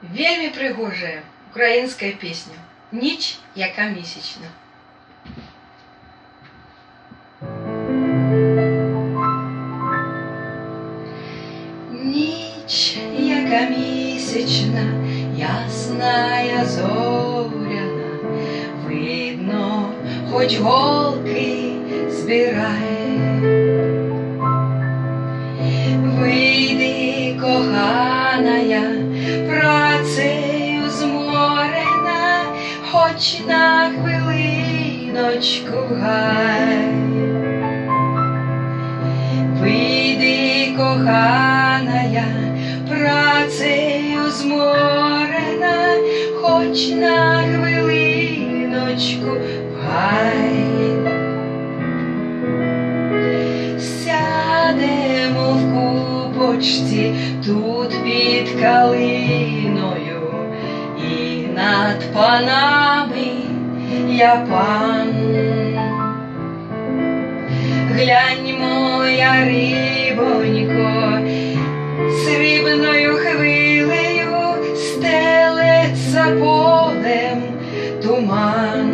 Вельми пригожая українська пісня «Ніч, яка місячна». Ніч, яка місячна, ясна, зоряна, видно, хоч голки збирай. Вийди, коханая, працею зморена, хоч на хвилиночку гай. Вийди, коханая, працею зморена, хоч на хвилиночку гай. Сядемо в купочці тут під калиною, і над панами я пан. Глянь, моя рибонько, з рибною хвилею стелеться полем туман.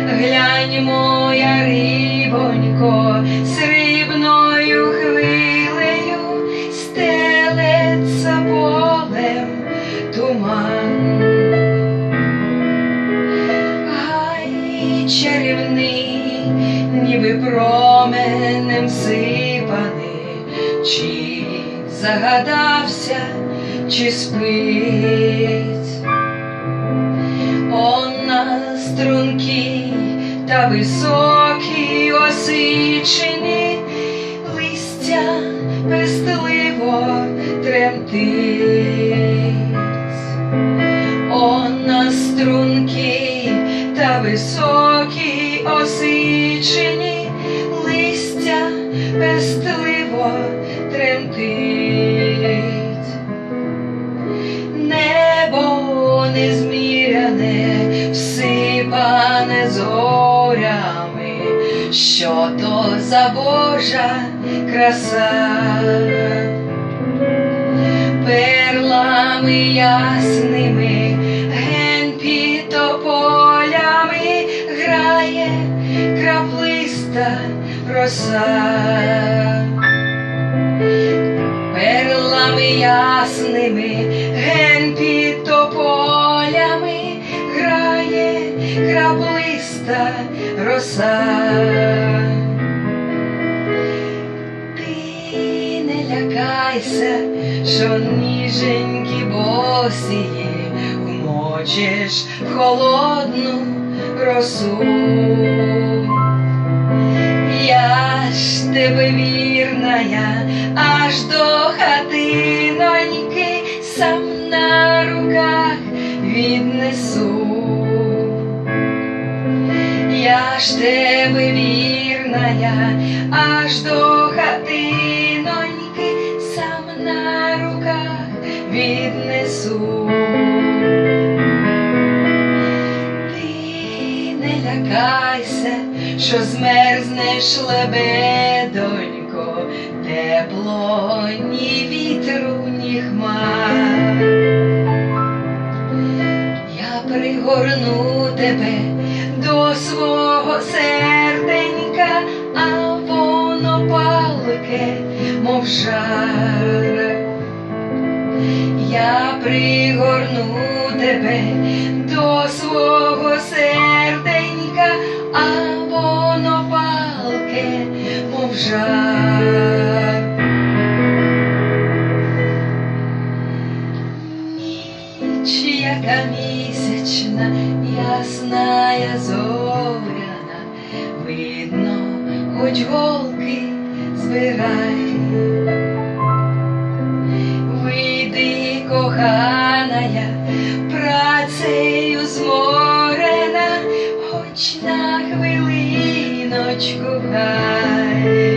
Глянь, моя рибонько, з рибною хвилею стелеться полем туман. Гай чарівний, ніби променем сипаний, чи загадався, чи спить. Он на струнки та високі осичини листя пестливо тремтить. Он на струнки та високі осичини листя пестливо тремтить. Небо незміряне, всипане зорями, що то за Божа краса. Перлами ясними ген під тополями грає краплиста роса. Перлами ясними ген під тополями грає краплиста роса. Ти не лякайся, що ніженькі босії вмочиш в холодну росу. Я ж тебе вірная, аж до хатиноньки сам на руках віднесу. Я ж тебе вірная, аж до хатиноньки сам на руках віднесу. Ти не лякайся, що змерзнеш, лебедонько, тепло ні вітру, ні хмар. Я пригорну тебе до свого серденька, а воно палке, мов жар. Я пригорну тебе до свого серденька, а воно палке, мов жар. Ніч, яка місячна, ясна, зоряна, видно, хоч голки збирай. Вийди, коханая, працею зморена, хоч на хвилиночку гай.